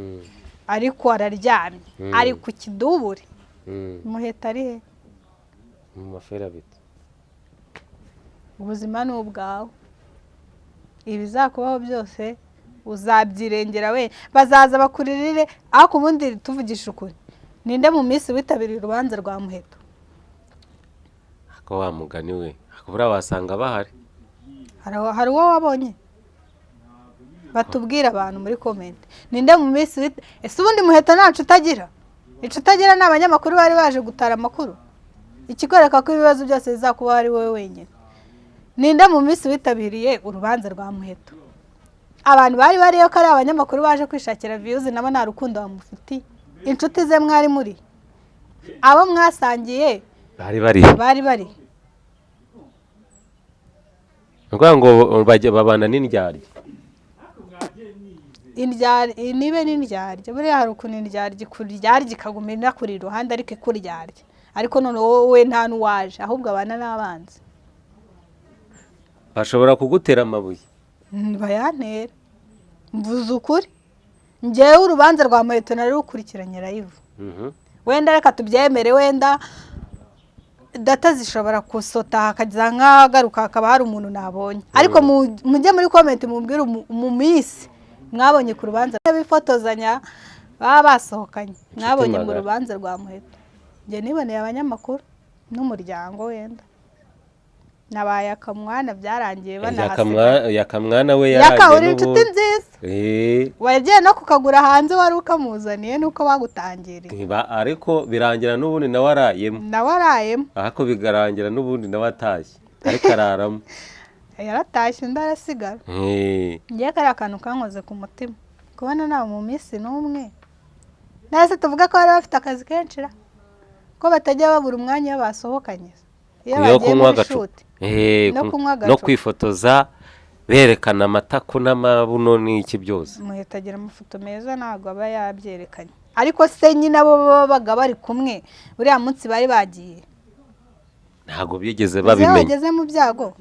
ariko araryamye ari ku kidubure. Muheto ari he? Mu mafera beto. Ubuzima ni ubwawe. Ibizakubaho byose uzabyirengera we. Bazaza bakuririre. Ariko ubundi tuvugisha ukuri, ninde mu minsi witabiriye urubanza rwa Muheto? Ako wa mugani we akubura wasanga bahari. Hari uwo wabonye? Batubwira abantu muri comment. Ninde mu minsi ese ubundi Muheto ntacu utagira? Ico utagira n'abanyamakuru bari baje gutara amakuru. Ikigoreka ko ibibazo byose bizakuba ari wowe wenyine. Ninde mu minsi witabiriye urubanza rwa Muheto? Abantu bari yo ko ari abanyamakuru baje kwishakira views nabo nta rukundo bamufiti. Inshuti ze mwari muri abo mwasangiye bari ngoga ngo babana n'indyarya nibe n'indyarya buriya hari ukuntu indyarya kuryarya ikagumira kuri iruhande ariko ikuryarya ariko none wowe nta n'uwaje ahubwo abana n'abanzi bashobora kugutera amabuye bayantera mvuze ukuri njyewe urubanza rwa Muheto nari rukurikiranye live wenda reka tubyemere wenda data zishobora kusota hakagira nk'agaruka hakaba hari umuntu nabonye ariko mujye muri comment mumbwire mu minsi mwabonye ku rubanza bifotozanya baba basohokanye mwabonye mu rubanza rwa Muheto njye niboneye abanyamakuru n'umuryango wenda nabaye akamwana byarangiye banahasiga yakamwana we yaragiye inshuti nziza wagiye no kukagura hanze wari ukamuzaniye nuko bagutangiriye ariko birangira n'ubundi nawe arayemo ariko bigarangira n'ubundi nawe atashye ariko araramo yaratashye undi arasigara ngiye kari akantu kankoze ku mutima kubona nawe mu minsi n'umwe nahise tuvuga ko bari bafite akazi kenshi ko batajya babura umwanya iyo basohokanye iyo bagiye muri shuti no kwifotoza berekana amatako n'amabuno n'iki byose Muheto agira amafoto meza ntabwo aba yabyerekanye ariko se nyine abo babaga bari kumwe buriya munsi bari bagiye ntabwo bigeze babimenya bageze mu byago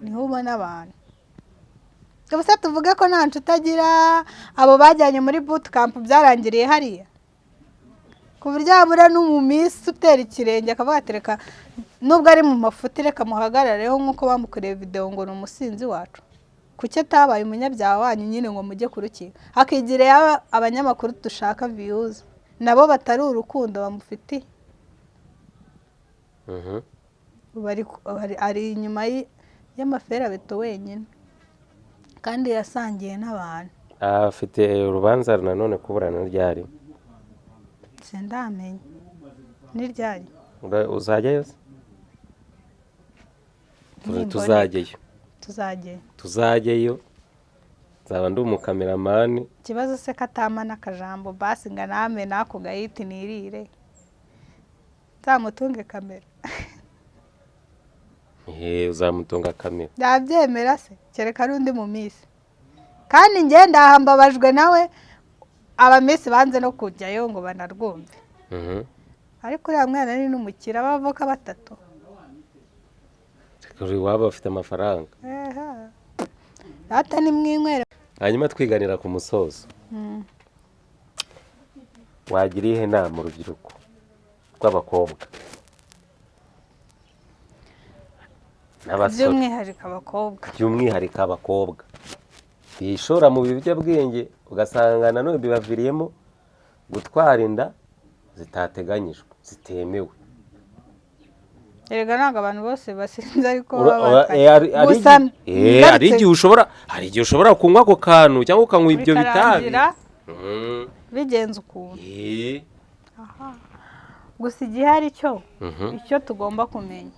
niho ubona abantu gusa tuvuge ko nta nshuti agira abo bajyanye muri bootcamp byarangiriye hariya ku buryo habura no mu minsi utera ikirenge akavuga ati reka nubwo ari mu mafuti reka muhagarareho nk'uko bamukoreye video ngo ni umusinzi wacu kuki atabaye umunyabyaha wanyu nyine ngo mujye ku rukiko hakigire abanyamakuru dushaka views nabo batari urukundo bamufitiye ari inyuma y'amafera beto wenyine kandi yasangiye n'abantu afite urubanza nanone kuburana ryari sindamenye n'iryari uzajyayo tuzajyayo nzaba ndi umukameramani ikibazo se katama n'akajambo basi nga name nako gahiti nirire nzamutunge kamera uzamutunga kamera ndabyemera se kereka ari undi mu minsi kandi njye ndahambabajwe nawe abamisi banze no kujyayo ngo banarwumve ariko uriya mwana ni n'umukira bavoka batatu waba bafite amafaranga data ni mwinywera hanyuma twiganira ku musozo wagira ihe nama urubyiruko rw'abakobwa by'umwihariko abakobwa bishora mu biyobyabwenge ugasanga nanone bibaviriyemo gutwara inda zitateganyijwe zitemewe erega ntabwo abantu bose basinze ariko hari igihe ushobora kunywa ako kantu cyangwa ukanywa ibyo bitabi bigenze ukuntu gusa igihe hari icyo tugomba kumenya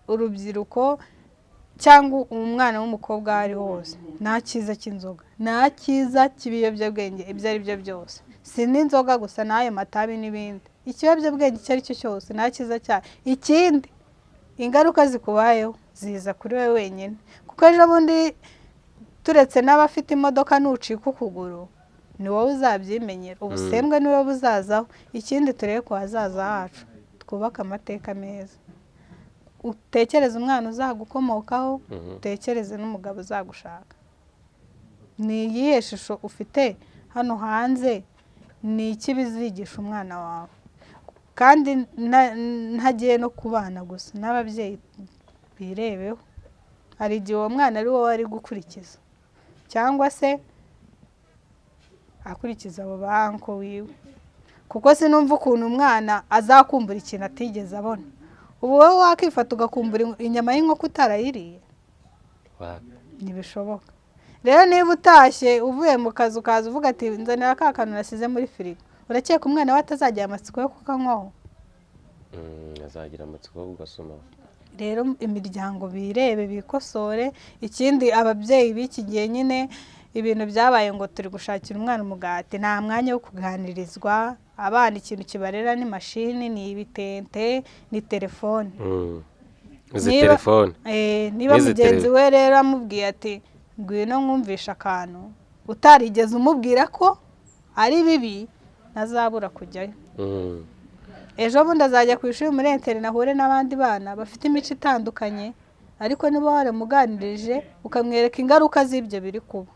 urubyiruko cyangwa umwana w'umukobwa aho ari hose nta cyiza cy'inzoga nta cyiza cy'ibiyobyabwenge ibyo ari byo byose si n'inzoga gusa n'ayo matabi n'ibindi ikiyobyabwenge icyo ari cyo cyose nta cyiza cyayo ikindi ingaruka zikubayeho ziza kuri we wenyine kuko ejo bundi turetse n'abafite imodoka nucika ukuguru ni wowe uzabyimenyera ubusembwa ni wowe buzazaho ikindi turebe ku hazaza hacu twubake amateka meza utekereze umwana uzagukomokaho utekereze n'umugabo uzagushaka ni iyihe shusho ufite hano hanze ni iki bizigisha umwana wawe kandi ntagiye no ku bana gusa n'ababyeyi birebeho hari igihe uwo mwana ari wowe ari gukurikiza cyangwa se akurikiza abo banko wiwe kuko sinumva ukuntu umwana azakumbura ikintu atigeze abona ubu wowe wakifata ugakumbura inyama y'inkoko utarayiriye ntibishoboka rero niba utashye uvuye mu kazi ukaza uvuga ati nzanira ka kantu nasize muri firigo urakeka umwana we atazagira amatsiko yo kukanywaho azagira amatsiko yo kugasoma rero imiryango birebe bikosore ikindi ababyeyi b'iki gihe nyine ibintu byabaye ngo turi gushakira umwana umugati, nta mwanya wo kuganirizwa. Abana ikintu kibarera ni mashini, ni ibitente, ni telefone. izi telefone niba mugenzi we rero amubwiye ati ngwino nkumvisha akantu utarigeze umubwira ko ari bibi, ntazabura kujyayo. Ejo bundi azajya ku ishuri muri internet ahure n'abandi bana bafite imico itandukanye, ariko niba waramuganirije ukamwereka ingaruka z'ibyo biri kuba,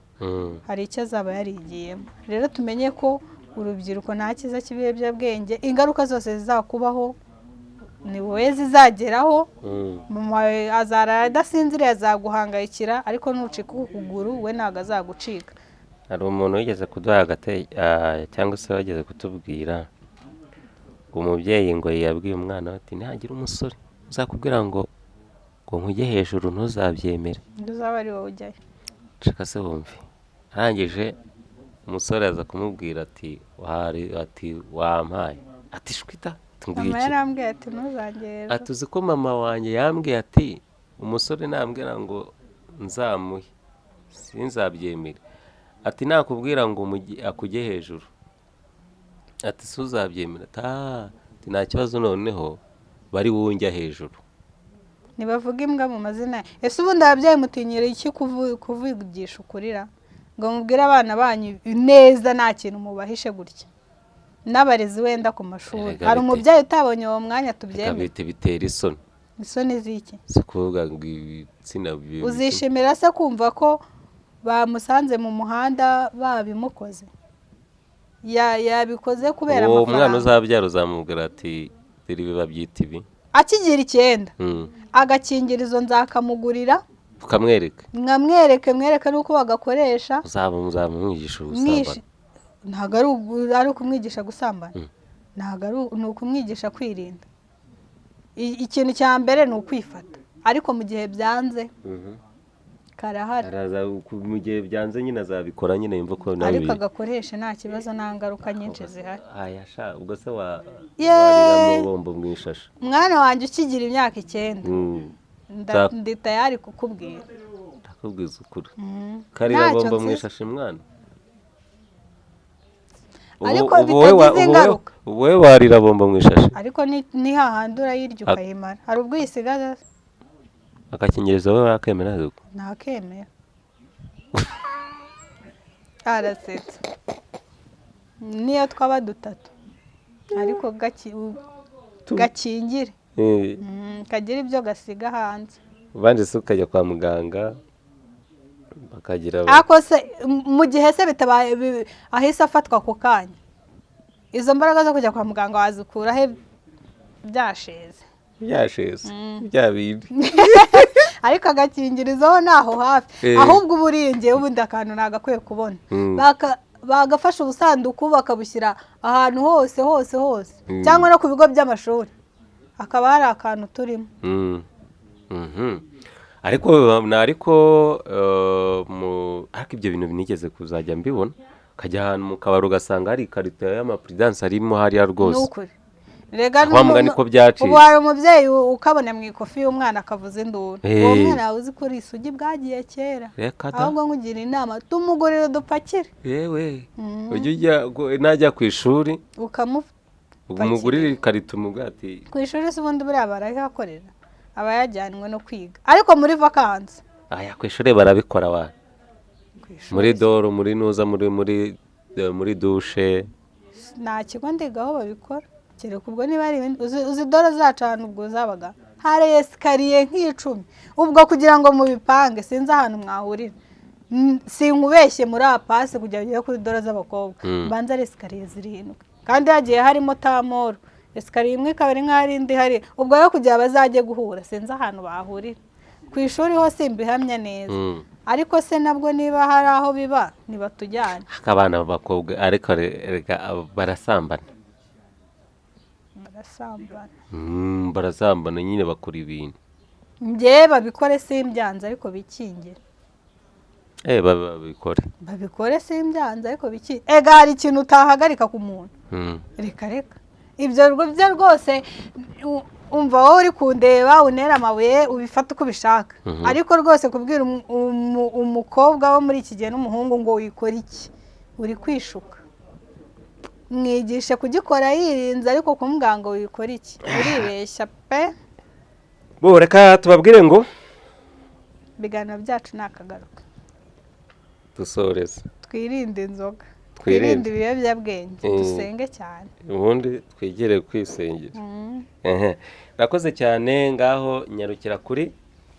hari icyo azaba yarigiyemo. Rero tumenye ko urubyiruko nta cyiza cy'ibiyobyabwenge, ingaruka zose zizakubaho ni wowe zizageraho. Azarara adasinziriye, azaguhangayikira, ariko nucika ukuguru we ntabwo azagucika. hari umuntu wigeze kuduha cyangwa se wageze kutubwira ngo umubyeyi ngo yabwiye umwana ati ntihagira umusore uzakubwira ngo nkujye hejuru ntuzabyemere, uzaba ari wowe ujyayo. nshaka se wumve. arangije umusore aza kumubwira ati wampaye, ati shwita mama yarambwiye ati ntuzangere, ati uzi ko mama wanjye yambwiye ati umusore nambwira ngo nzamuhe sinzabyemere, ati nakubwira ngo akujye hejuru ati suzabyemera. ati nta kibazo, noneho bari wunjya hejuru. ntibavuga imbwa mu mazina. Ese ubundi ababyeyi mutinyira iki kuvugisha ukurira ngo mubwire abana banyu neza, nta kintu mubahishe gutya? N'abarezi wenda ku mashuri hari umubyeyi utabonye uwo mwanya tubyemere, bitera isoni. isoni z'iki? si kuvuga ngo ibitsina uzishimira se kumva ko bamusanze mu muhanda babimukoze? yabikoze kubera amafaranga. uwo mwana uzabyara uzamubwira ati dore biba byita ibi, akigira 9 agakingirizo nzakamugurira, ukamwereka mwereke nuko bagakoresha. uzamumwigisha gusambana. ntabwo ari ukumwigisha gusambana, ntabwo ni ukumwigisha kwirinda. ikintu cya mbere ni ukwifata, ariko mu gihe byanze karahari. mu gihe byanze nyine azabikora nyine yumva ko nawe, ariko agakoresha nta kibazo, nta ngaruka nyinshi zihari. ubwo se warira mu bombo mu ishashi. mwana wanjye ukigira imyaka 9 ndi tayari kukubwira, ndakubwiza ukuri. karira bombo mu ishashi mwana. ariko bitagize ingaruka. wowe warira bombo mu ishashi, ariko ni hahandi urayirya ukayimara. hari ubwo uyisigaza agakingirizo wowe wakemera? ntakemera. arasetsa niyo twaba 3 ariko gakingire, kagira ibyo gasiga hanze. ubanje se ukajya kwa muganga bakagira ako se mu gihe se bitabaye ahise afatwa ku kanya, izo mbaraga zo kujya kwa muganga wazikura he? byasheze bya bindi. ariko agakingirizo naho hafi, ahubwo uburingiye ubundi akantu nagakwiye kubona. bagafasha ubusanduku bakabushyira ahantu hose cyangwa no ku bigo by'amashuri akaba hari akantu turimo. ariko ibyo bintu binigeze kuzajya mbibona, ukajya ahantu mu kabari ugasanga hari ikarito y'amapuridanse arimo hariya rwose. Rega niko byaciye. ubu hari umubyeyi ukabona mu ikofi y'umwana akavuza induru. uwo mwana yawe uzi ko uri isugi bwagiye kera, ahubwo nkugira inama tumugurire udupakire. yewe najya ku ishuri umugurire ikarito umugati. ku ishuri se ubundi buriya barahakorera, aba yajyanwe no kwiga, ariko muri vakansi ku ishuri barabikora abantu muri doro, muri nuza, muri dushe. nta kigo ndigaho babikora, kereka ubwo niba ari ibindi. uzi doro zacu ahantu ubwo zabaga hari esikariye nk'icumi, ubwo kugira ngo mubipange sinzi ahantu mwahurira. sinkubeshye muri apasi kugira ngo kuri doro z'abakobwa mbanza ari esikariye 7, kandi hagiye harimo tamoro. esikariye imwe kabiri nk'ari indi hari, ubwo yo kugira bazajye guhura sinzi ahantu bahurira. ku ishuri ho simbihamya neza, ariko se nabwo niba hari aho biba nibatujyane. abana b'abakobwa ariko barasambana. barasambana nyine bakora ibintu. njye babikore simbyanze ariko bikingire. babikore simbyanze ariko bikingire. ega hari ikintu utahagarika ku muntu. reka ibyo byo rwose umva wowe uri kundeba unera amabuye ubifata uko ubishaka ariko rwose kubwira umukobwa wo muri iki gihe n'umuhungu ngo wikora iki uri kwishuka mwigishe kugikora yirinze ariko kumubwira ngo wikora iki uribeshya pe. bo reka tubabwire ngo ibiganiro byacu ni akagaruka dusoreze twirinde inzoga twirinde ibiyobyabwenge dusenge cyane ubundi twigere kwisengera. Nakoze cyane ngaho nyarukira kuri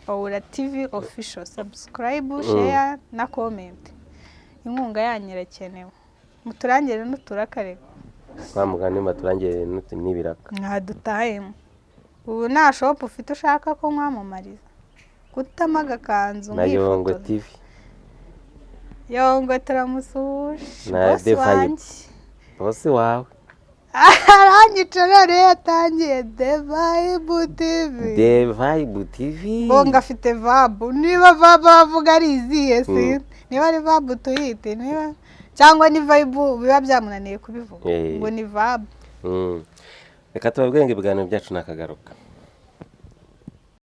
Paula TV official, subscribe, share na comment. Inkunga yanyu irakenewe. Muturangire n'uturakare. Bamugane maturangire n'ibiraka. Nkadutahemo. Ubu nta shop ufite ushaka ko nkwamamariza. Gutamaga kanzu na Yongwe TV. Yongwe turamusuje. Na Devayi. Bose wawe. Arangica rero yatangiye Devayi TV. Devayi TV. Bonga afite vabu. Niba vabu avuga ari izihe si? Niba ari vabu tuyite niba cyangwa ni vibe biba byamunaniye kubivuga. Ngo ni vabu. Reka tubabwenge ibiganiro byacu nakagaruka.